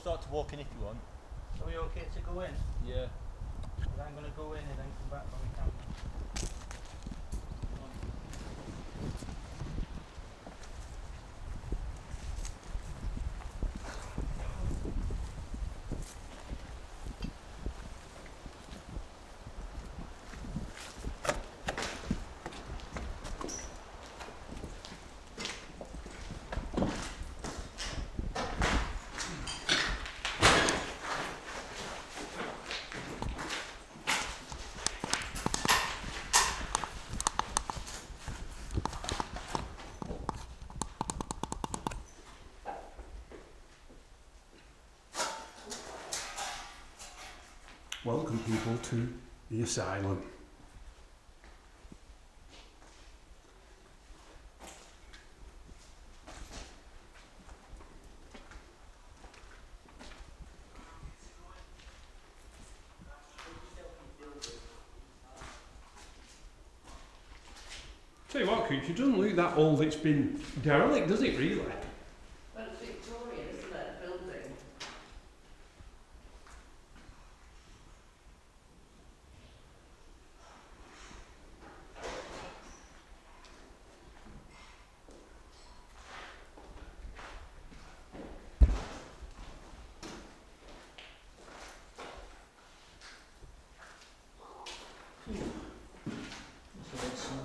Start to walk in if you want. Are we okay to go in? Yeah. I'm going to go in and then come back when we can. Welcome people to the asylum. Tell you what, Cooch, it doesn't look that old. It's been derelict, does it really? Well, it's Victorian, isn't it, building? That's a bit sunny.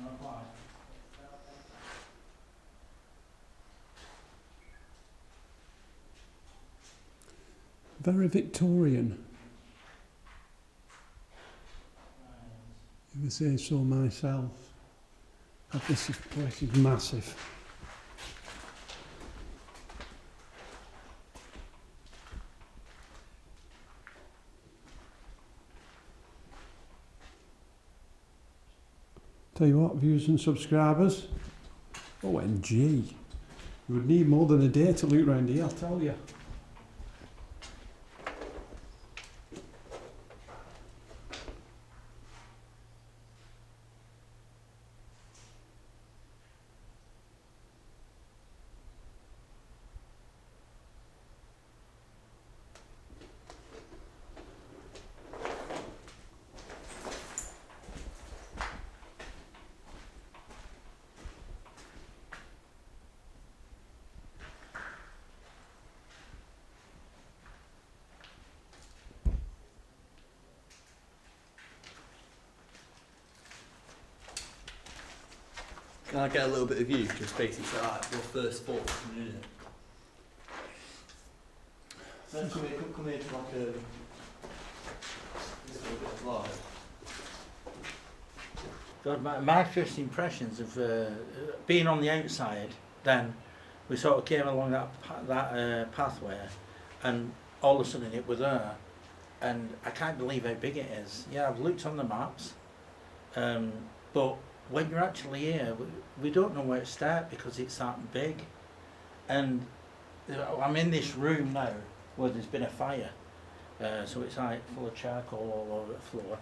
No, why? Very Victorian, if I say so myself. This place is massive. Tell you what, viewers and subscribers, OMG, you would need more than a day to look round here, I'll tell you. Can I get a little bit of you? Just basically like your first thoughts coming in it. Then come here to like a little bit of light. God, my first impressions of being on the outside, then we sort of came along that pathway, and all of a sudden it was there, and I can't believe how big it is. Yeah, I've looked on the maps, but when you're actually here, we don't know where to start because it's that big, and I'm in this room now where there's been a fire, so it's like full of charcoal all over the floor.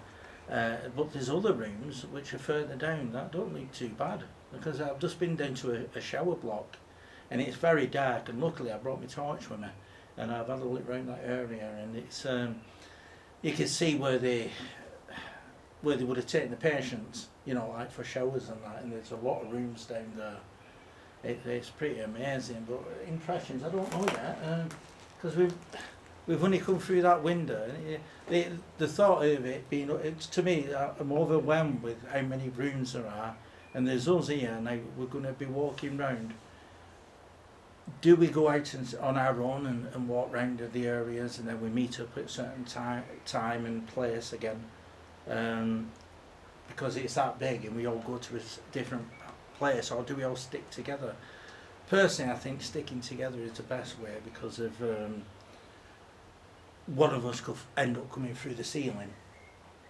But there's other rooms which are further down that don't look too bad, because I've just been down to a shower block and it's very dark, and luckily I brought my torch with me and I've had a look around that area, and it's you can see where they would have taken the patients, you know, like for showers and that, and there's a lot of rooms down there. It's pretty amazing, but impressions I don't know yet, because we've only come through that window. The thought of it being, it's, to me, I'm overwhelmed with how many rooms there are, and there's us here now. We're going to be walking round do we go out on our own and walk round the areas, and then we meet up at a certain time and place again, because it's that big and we all go to a different place, or do we all stick together? Personally, I think sticking together is the best way, because of one of us could end up coming through the ceiling,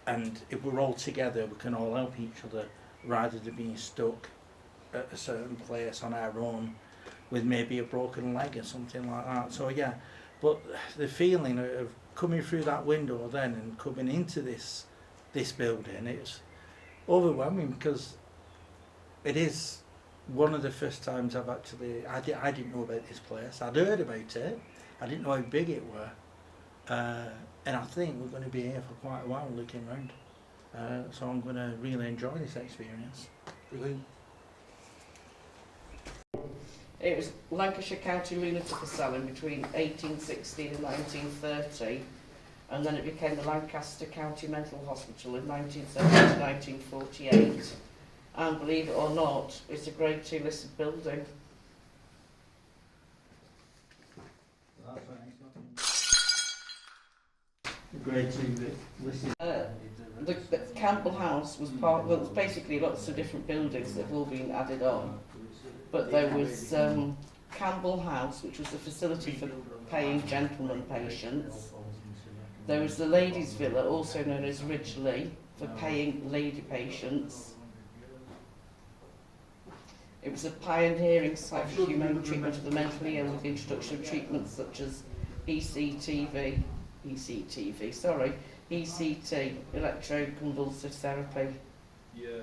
and if we're all together we can all help each other, rather than being stuck at a certain place on our own with maybe a broken leg or something like that. So yeah, but the feeling of coming through that window then and coming into this building, it's overwhelming, because it is one of the first times I've actually, I didn't know about this place. I'd heard about it, I didn't know how big it were, and I think we're going to be here for quite a while looking around, so I'm going to really enjoy this experience. Brilliant. It was Lancashire County Lunatic Asylum between 1860 and 1930, and then it became the Lancaster County Mental Hospital in 1930 to 1948. And believe it or not, it's a Grade 2 listed building. Grade 2 listed. The Campbell House was part, well, it's basically lots of different buildings that have all been added on. But there was Campbell House, which was a facility for paying gentlemen patients. There was the Ladies' Villa, also known as Ridgely, for paying lady patients. It was a pioneering site for humane treatment of the mentally ill, with the introduction of treatments such as ECT, electroconvulsive therapy. Yeah.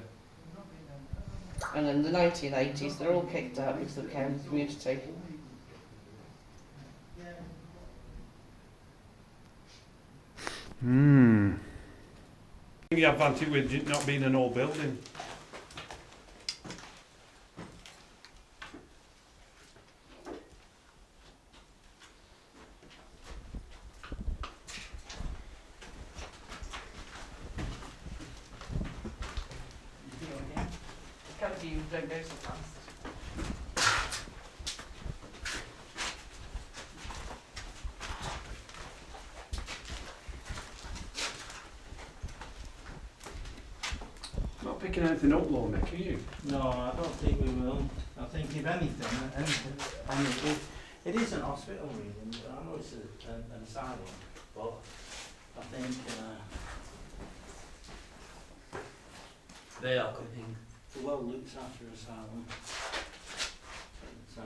And in the 1980s, they're all kicked out because of the care community. The advantage with it not being an old building. You don't go so fast. Not picking anything up, though, Nick, are you? No, I don't think we will. I think if anything, I mean, it is an hospital really. I know it's an asylum, but I think They are coming. the well looks after asylum. So,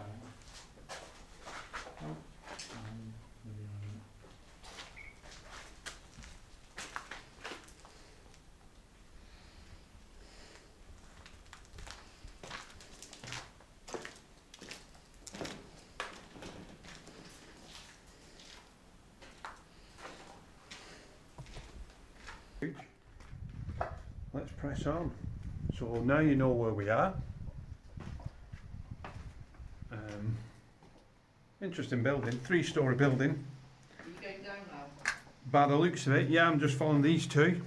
Let's press on. So now you know where we are. Interesting building, 3-storey building. Are you going down now? By the looks of it, yeah, I'm just following these two.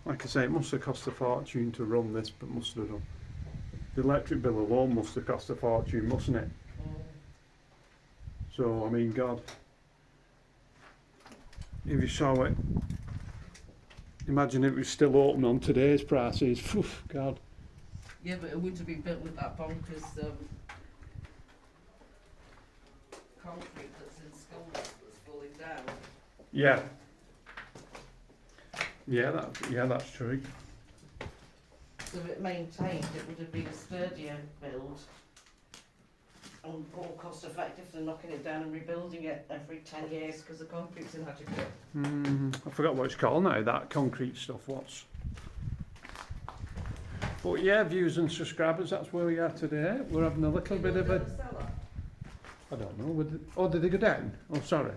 Like I say, it must have cost a fortune to run this, but must have done. The electric bill alone must have cost a fortune, mustn't it? So, I mean, God, if you saw it, imagine it was still open on today's prices. Phew, God. Yeah, but it wouldn't have been built with that bonkers concrete that's in school that's falling down. Yeah. Yeah, that's true. So if it maintained, it would have been a sturdier build and more cost effective than knocking it down and rebuilding it every 10 years because the concrete's inadequate. I forgot what it's called now, that concrete stuff, what's. But yeah, viewers and subscribers, that's where we are today. We're having a little bit of a... I don't know, oh, did they go down? Oh, sorry.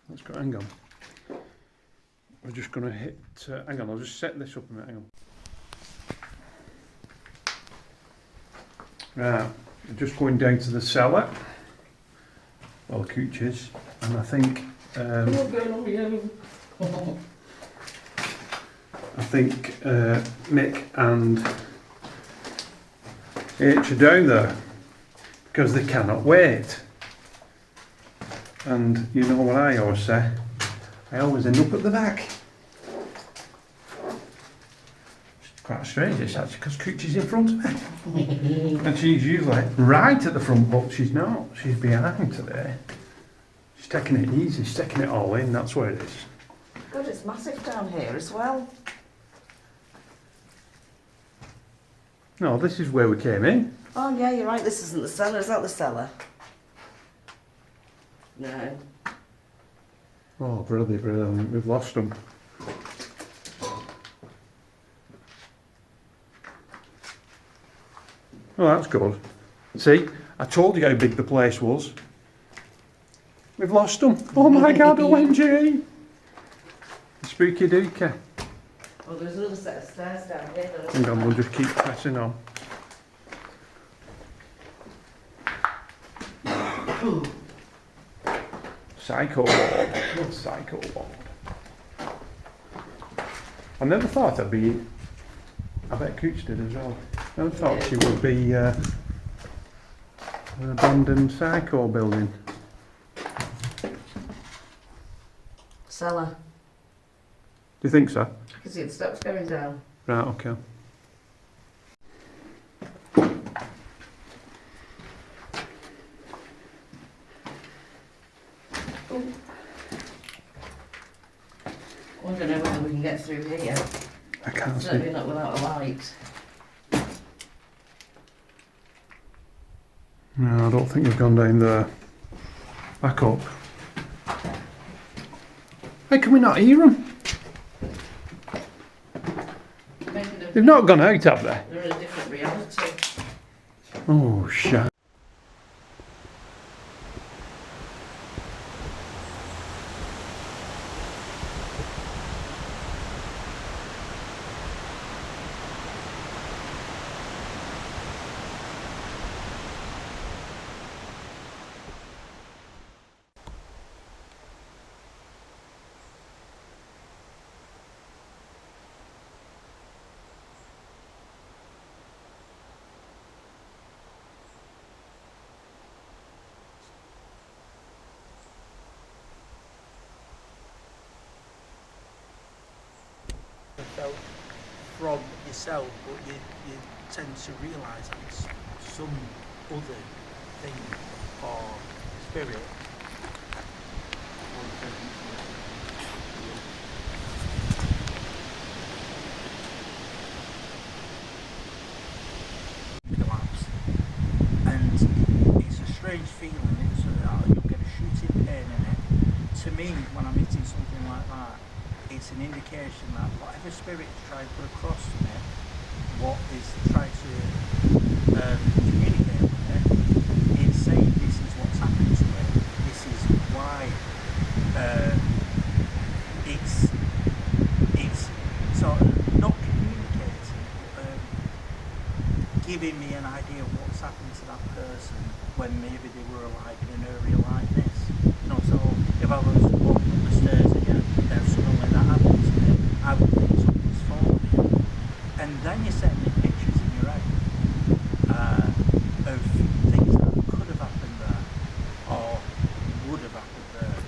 Let's go, hang on. We're just going to hit, hang on, I'll just set this up a minute, hang on. Right, we're just going down to the cellar. Well, Cooches, and I think... I think Mick and H are down there because they cannot wait. And you know what I always say, I always end up at the back. It's quite strange this actually, because Coochie's in front of me. And she's usually right at the front, but she's not. She's behind today. She's taking it easy, she's taking it all in, that's where it is. God, it's massive down here as well. No, this is where we came in. Oh yeah, you're right, this isn't the cellar, is that the cellar? No. Oh, brilliant, brilliant. We've lost them. Oh, that's good. See, I told you how big the place was. We've lost them. Oh my God, OMG. Spooky dookie. Oh, there's another set of stairs down here. Hang on, we'll just keep pressing on. Psycho ward. Psycho ward. I never thought I'd be... I bet Cooch did as well. I never thought she would be an abandoned psycho building. Cellar. Do you think so? You can see the steps going down. Right, okay. I don't know whether we can get through here. I can't see. Certainly not without a light. No, I don't think we've gone down there. Back up. How can we not hear them? Maybe They've not gone out, have they? they're in a different reality. Oh, shit. Felt from yourself, but you tend to realise that it's some other thing or spirit. Collapse, and it's a strange feeling. It's you'll get a shooting pain in it. To me, when I'm hitting something like that, it's an indication that whatever spirit is trying to put across to me, what is trying to communicate with it, it's saying this is what's happened to it, this is why it's sort of not communicating, giving me an idea of what's happened to that person when maybe they were alive in an area like this. You know, so if I was walking up the stairs again, then suddenly that happened to me, I would think something's fallen in. And then you send me pictures in your head of things that could have happened there or would have happened there.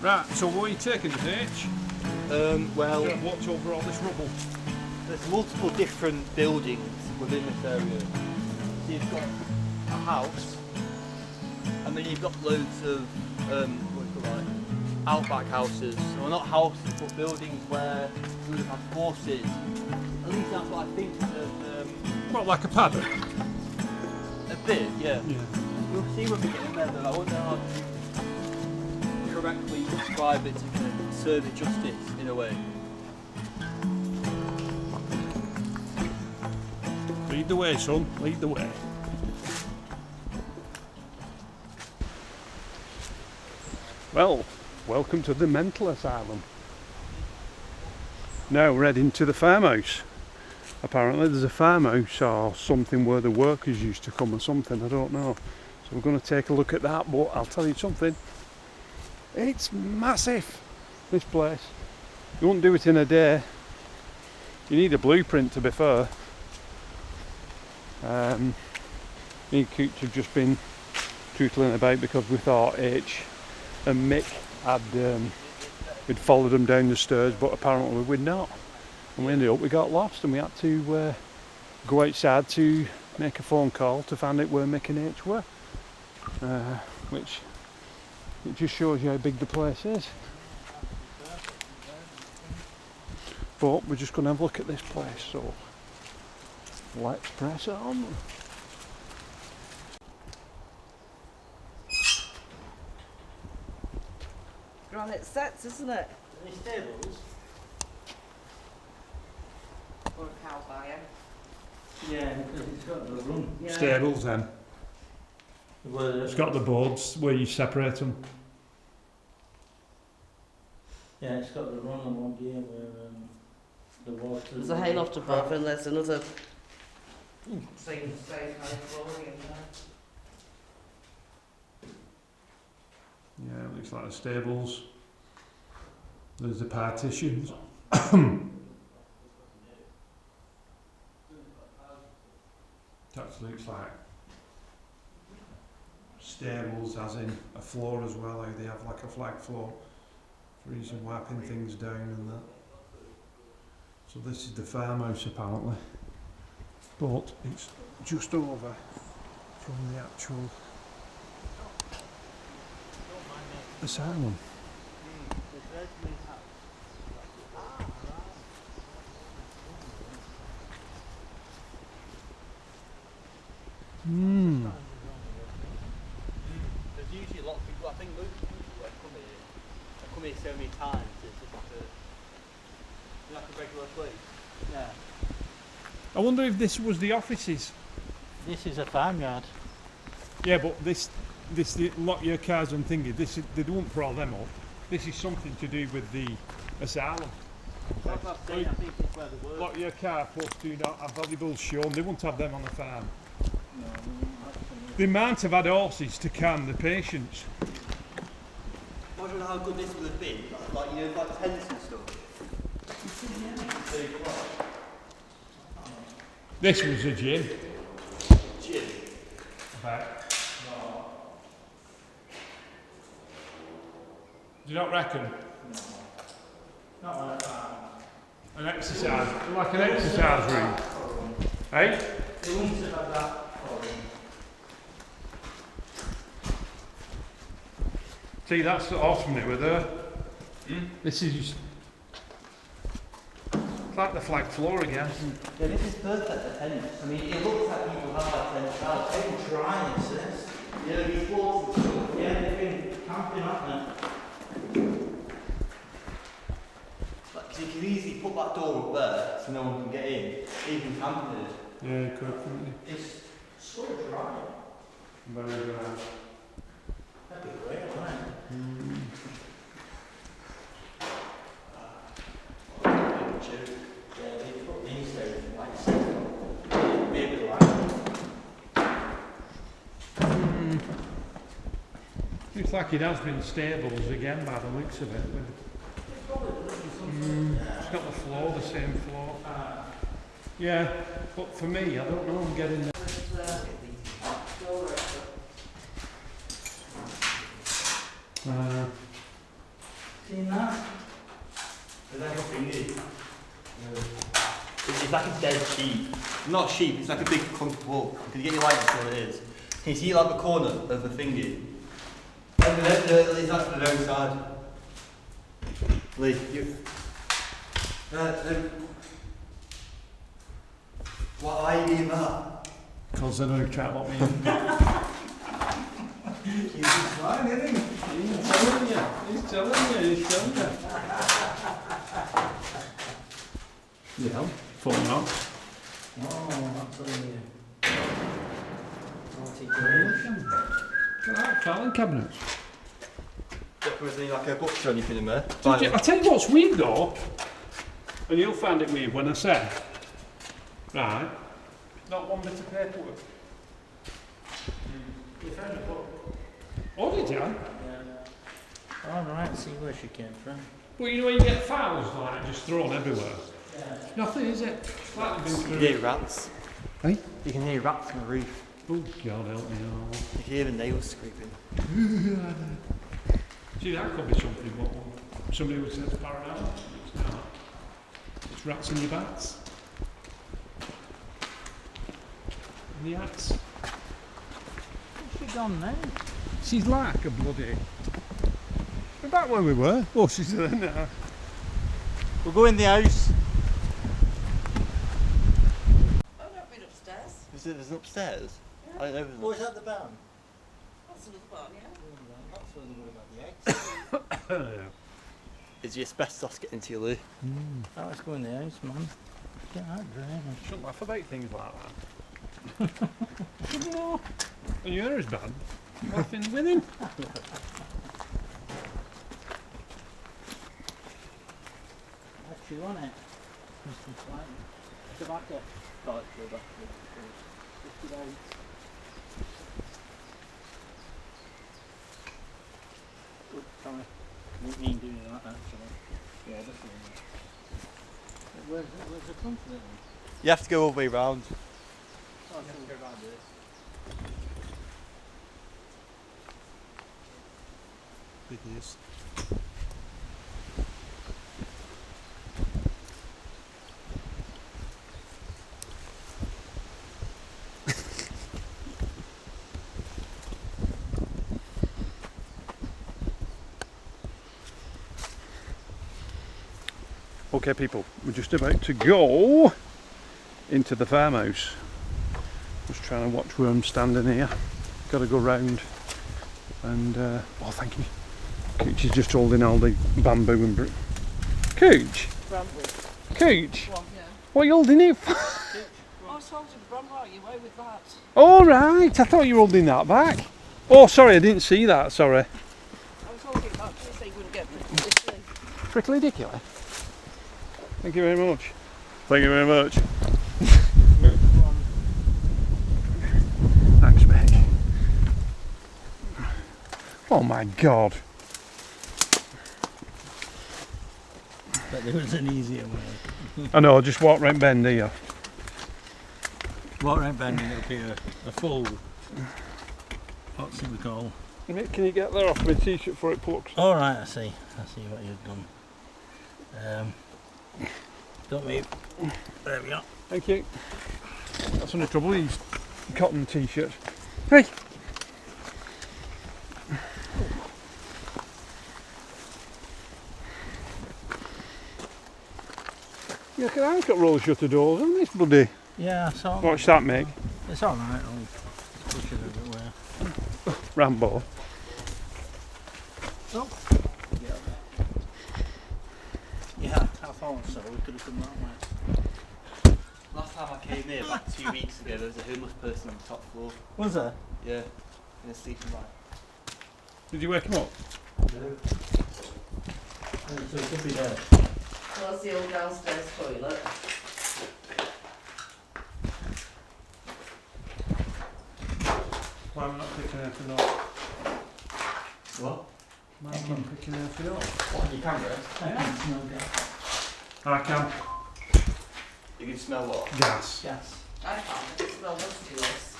Right, so where are you taking us, H? Well, To watch over all this rubble. there's multiple different buildings within this area. So you've got a house, and then you've got loads of what do you call it, outback houses. Well, not houses, but buildings where you would have had horses. At least that's what I think of. What, like a paddock? A bit, yeah. Yeah. We'll see when we get in there, though. I wonder how to correctly describe it to kind of serve it justice in a way. Lead the way, son. Lead the way. Well, welcome to the mental asylum. Now we're heading to the farmhouse. Apparently there's a farmhouse or something where the workers used to come or something, I don't know. So we're going to take a look at that, but I'll tell you something. It's massive, this place. You wouldn't do it in a day. You need a blueprint, to be fair. Me and Cooch have just been tootling about because we thought H and Mick had followed them down the stairs, but apparently we'd not. And we ended up, we got lost and we had to go outside to make a phone call to find out where Mick and H were. Which it just shows you how big the place is. But we're just going to have a look at this place, so let's press on. Granite sets, isn't it? Any stables? Or a cow buyer. Yeah, because it's got the room. Yeah. Stables then. Where It's got the boards where you separate them. yeah, it's got the run along here where the water. There's a hayloft above and there's another same kind of flooring in there. Yeah, it looks like the stables. There's the partitions. That looks like stables, as in a floor as well. How they have like a flag floor for easy wiping things down and that. So this is the farmhouse apparently, but it's just over from the actual asylum. There's usually a lot of people, I think most people that come here so many times, it's just like a regular place. Yeah. I wonder if this was the offices. This is a farmyard. Yeah, but this the lock your cars and thingy. They don't put all them up. This is something to do with the asylum. That's what I'm saying, I think it's where the work. Lock your car, plus do not have valuables shown. They won't have them on the farm. They might have had horses to calm the patients. Imagine how good this would have been, like, you know, like tents and stuff. This was a gym. Gym. Right. Do you not reckon? Not like that. An exercise, like an exercise room. Eh? They wouldn't have had that. See, that's the awesome bit with her. This is just, it's like the flag floor again. Yeah, this is perfect for tents. I mean, it looks like people have like tents out. People trying this. Yeah, these floors and stuff. Yeah, they've been camping, haven't Like, 'cause you can easily put that door up there so no one can get in, even camping it. Yeah, you could, couldn't you? they? It's so dry. Very dry. That'd be great, wouldn't it? Yeah, they put these there like maybe like Looks like it has been stables again by the looks of it. It's got the floor, the same floor. Yeah, but for me, I don't know, I'm getting there. seen that? There's like a thingy. It's like a dead sheep. Not sheep, it's like a big comfortable. Can you get your light to see what it is? Can you see like the corner of the thingy? And it's like the other side. Lee, you. Why are you doing that? Because I know try to lock me in. He's just fine, isn't he? He's telling you. Yeah, full on. Oh, that's Filing cabinets. Was there like a books or anything in there? I tell you what's weird though, and you'll find it weird when I say, right, not one bit of paperwork. You found a book? Oh, did you? Yeah. All right, see where she came from. Well, you know when you get files like just thrown everywhere. Yeah. Nothing, is it? Slightly been You through. can hear rats. Hey? You can hear rats on the roof. Oh God, help me all. You can hear the nails scraping. See, that could be something. What somebody would say it's paranormal. It's not. It's rats in your bats. In the axe. Where's she gone now? She's like a bloody. We're back where we were. Oh, she's there now. We'll go in the house. Oh, I've been upstairs. There's an upstairs? Yeah. I don't know. Oh, is that the barn? That's another barn, yeah. That's where they were about the eggs. Is the asbestos getting into your loo? Oh, let's go in the house, man. Get that drainage. Shouldn't laugh about things like that. No. And yours, bad. Laughing with him. That's you on it. Mr. Flight. Tobacco. Right, go back. 50 days. Good, sorry. Didn't mean doing that actually. Yeah, that's it. Where's the front of it then? You have to go all the way round. Oh, so go around this. Good news. Okay, people, we're just about to go into the farmhouse. Just trying to watch where I'm standing here. Got to go round and oh, thank you. Cooch is just holding all the bamboo and brick. Cooch, Cooch, Well, yeah. what are you holding it for? I was holding the brum right away with that. All right, I thought you were holding that back. Oh, sorry, I didn't see that. Sorry. I was holding it back so you wouldn't get prickly. Prickly dickily. Thank you very much. Thank you very much. Thanks, Beck. Oh my God. But there was an easier way. I know, just walk round bend here. Walk around bending up here, a full, what's it we call? Can you get there off my t-shirt before it plucks? All right, I see what you've done. Don't move. There we go. Thank you. That's only trouble, these cotton t-shirts. Hey! Yeah, I've got roller shutter doors, haven't they? Bloody. Yeah, so What's that make? it's all right. I'll push it everywhere. Rambo. Oh. Yeah, I thought so. We could have come that way. Last time I came here, about 2 weeks ago, there was a homeless person on the top floor. Was there? Yeah, in a sleeping bag. Did you wake him up? No. So it could be there. So that's the old downstairs toilet. Why am I not picking anything up? What? Why am I not picking anything up? What, your camera? I can. You can smell what? Gas. Yes. I can't. It smells musty this.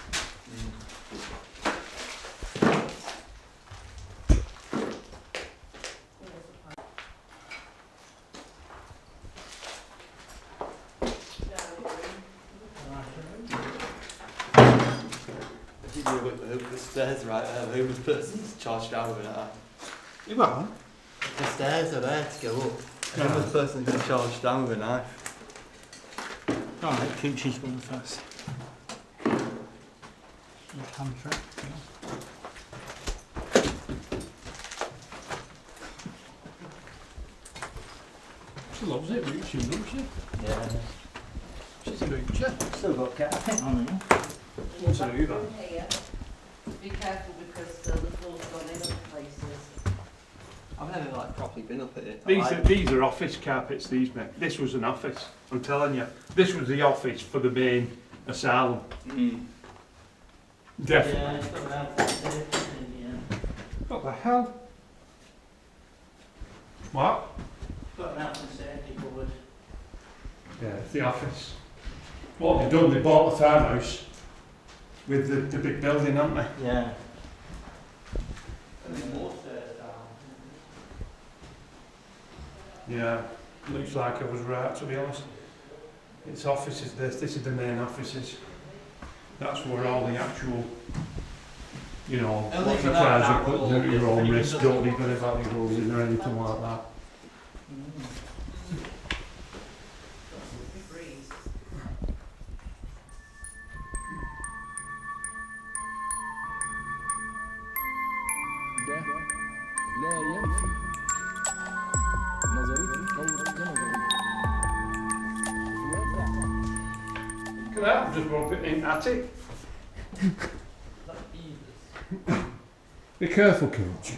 I think you look at the stairs right there, the homeless person's charged down with that. You what? The stairs are there to go up. The homeless person's been charged down with a knife. All right, Coochie's going first. You can try. She loves it, reaching, doesn't she? Yeah. She's a moocher. Still got cat, I think, on there. What's an Uber? Here. Be careful because the floor's gone in other places. I've never like properly been up at it. These are office carpets, these mate. This was an office, I'm telling you. This was the office for the main asylum. Definitely. Yeah, it's got an outfit there, yeah. What the hell? What? Got an outfit safety cupboard. Yeah, it's the office. What they've done, they bought the farmhouse with the big building, haven't they? Yeah. And there's more stairs down. Yeah, looks like I was right, to be honest. It's offices, this is the main offices. That's where all the actual, you know, And what look you at that, guys are that putting wall, at your own and you can risk, just- don't leave any valuables in or anything like that. Breeze. ده لا ينفي نظرية التطور كنظرية. في الواقع Look at that, just bump it in attic. Be careful, Coach.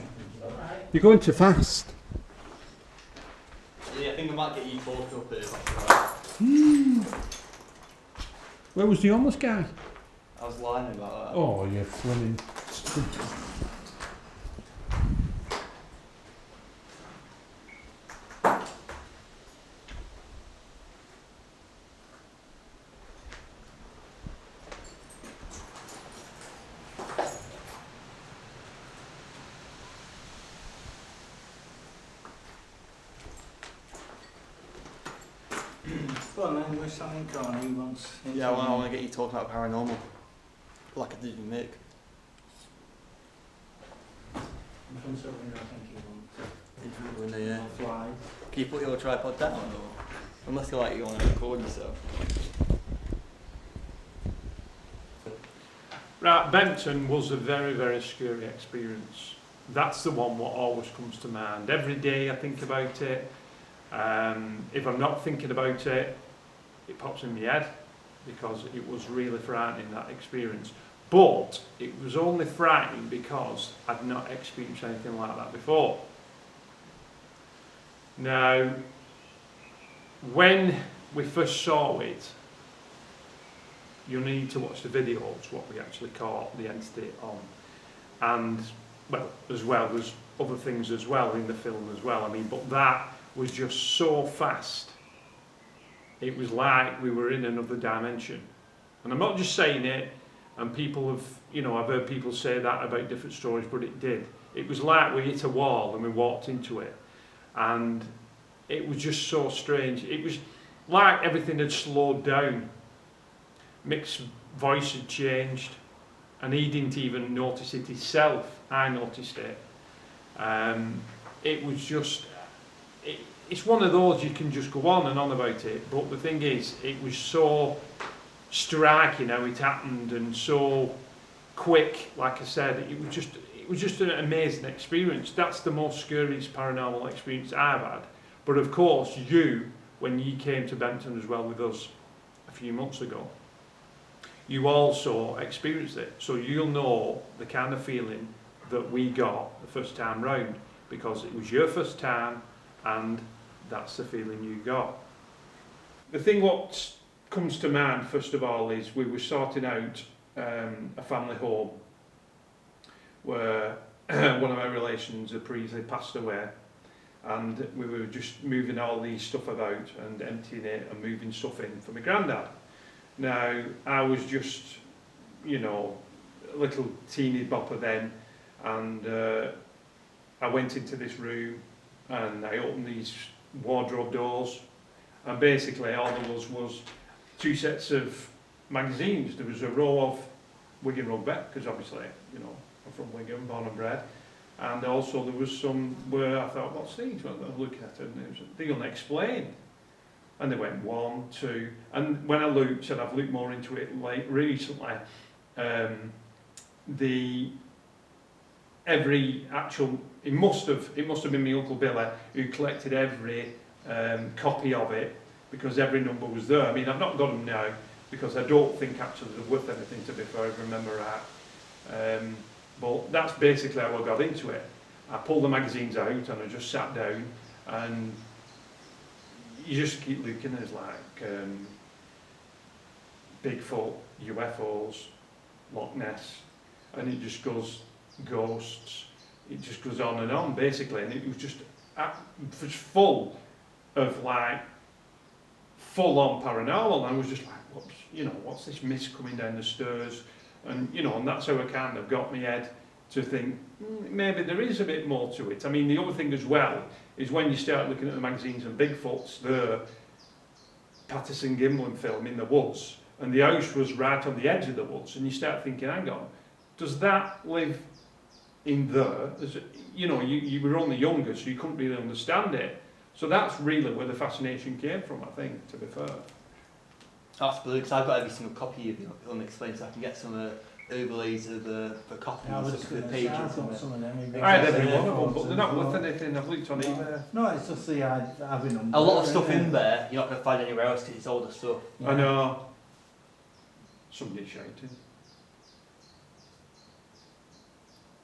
You're going too fast. Yeah, I think I might get you talking up here. If that's alright. Where was the homeless guy? I was lying about that. Oh, you flimming. Go on then, we're something on who wants. Yeah, well, I want to get you talking about paranormal. Like I did with Nick. From something I think you want. Yeah. Fly. Can you put your tripod down or? Unless you like you want to record yourself. Right, Benton was a very, very scary experience. That's the one what always comes to mind. Every day I think about it. If I'm not thinking about it, it pops in my head because it was really frightening, that experience. But it was only frightening because I'd not experienced anything like that before. Now, when we first saw it, you need to watch the videos, what we actually caught the entity on. And, well, as well, there's other things as well in the film as well. I mean, but that was just so fast. It was like we were in another dimension. And I'm not just saying it, and people have, you know, I've heard people say that about different stories, but it did. It was like we hit a wall and we walked into it. And it was just so strange. It was like everything had slowed down. Mick's voice had changed, and he didn't even notice it himself. I noticed it. It was just, it's one of those you can just go on and on about it, but the thing is, it was so striking how it happened and so quick. Like I said, it was just an amazing experience. That's the most scariest paranormal experience I've had. But of course, you, when you came to Benton as well with us a few months ago, you also experienced it, so you'll know the kind of feeling that we got the first time round, because it was your first time and that's the feeling you got. The thing what comes to mind first of all is we were sorting out a family home where one of our relations had previously passed away, and we were just moving all these stuff about and emptying it and moving stuff in for my granddad. Now, I was just, you know, a little teeny bopper then, and I went into this room and I opened these wardrobe doors, and basically all there was two sets of magazines. There was a row of Wigan Rugby, because obviously, you know, I'm from Wigan, born and bred, and also there was some where I thought, what's these? Well, I was looking at it and it was the unexplained. And they went 1, 2, and when I looked, and I've looked more into it like recently, every actual, it must have been my Uncle Billy who collected every copy of it, because every number was there. I mean, I've not got them now because I don't think actually they're worth anything, to be fair, if I remember right. But that's basically how I got into it. I pulled the magazines out and I just sat down, and you just keep looking. There's like Bigfoot, UFOs, Loch Ness, and it just goes ghosts. It just goes on and on basically, and it was just full of like full-on paranormal. And I was just like, what's this mist coming down the stairs? And and that's how I kind of got my head to think maybe there is a bit more to it. I mean, the other thing as well is when you start looking at the magazines and Bigfoot's there, Patterson Gimlin film in the woods, and the house was right on the edge of the woods, and you start thinking, hang on, does that live in there? You were only younger, so you couldn't really understand it. So that's really where the fascination came from, I think, to be fair. That's brilliant, because I've got every single copy of the Unexplained, so I can get some overlays of the copies of the pages. I've got some of them. I had every one of them, but they're not worth anything. I've looked on eBay. No, it's just the having them. A lot of stuff in there you're not going to find anywhere else because it's older stuff. Yeah. I know. Somebody's shouting.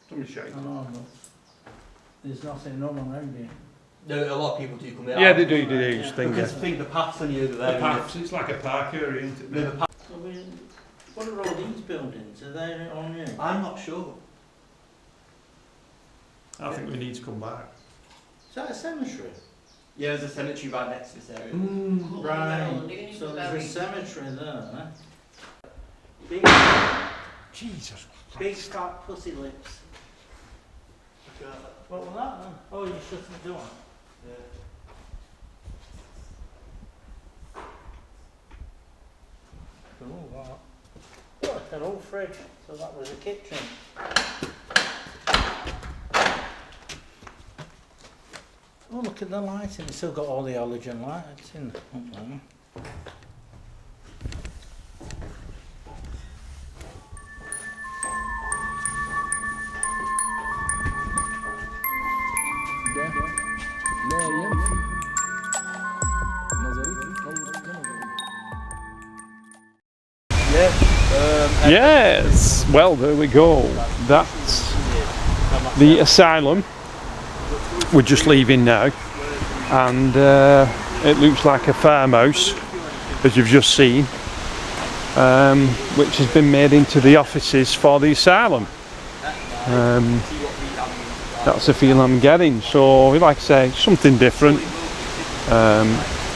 Somebody's shouting. I know, but there's nothing, no one around here. No, a lot of people do come here. Yeah, they do use things. Because I think the paths when you're over there. The paths, it's like a park area, isn't it? I mean, what are all these buildings? Are they on here? I'm not sure. I think we need to come back. Is that a cemetery? Yeah, there's a cemetery right next to this area. Right. So there's a cemetery there. Big, Jesus. big fat pussy lips. What was that then? Oh, you shut the door. Oh, wow. Look, an old fridge. So that was a kitchen. Oh, look at the lighting. It's still got all the halogen lights in there. لا ينفي نظرية التطور كنظرية. Yes, well, there we go. That's the asylum. We're just leaving now, and it looks like a farmhouse, as you've just seen, which has been made into the offices for the asylum. That's the feel I'm getting. So, like I say, something different.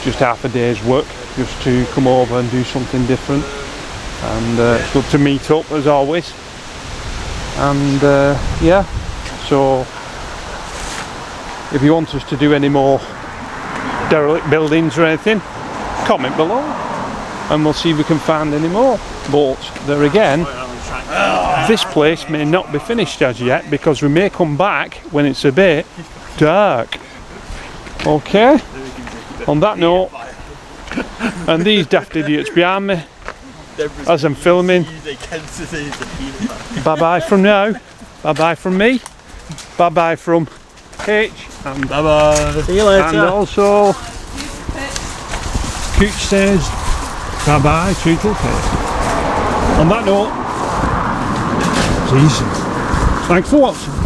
Just half a day's work, just to come over and do something different. And it's good to meet up as always. And yeah, so if you want us to do any more derelict buildings or anything, comment below and we'll see if we can find any more. But there again, this place may not be finished as yet because we may come back when it's a bit dark. Okay, on that note, and these daft idiots behind me as I'm filming, bye bye from now, bye bye from me, bye bye from H, and Bye bye. See you later. and also Cooch says bye bye to Kate. On that note, peace. Thanks for watching.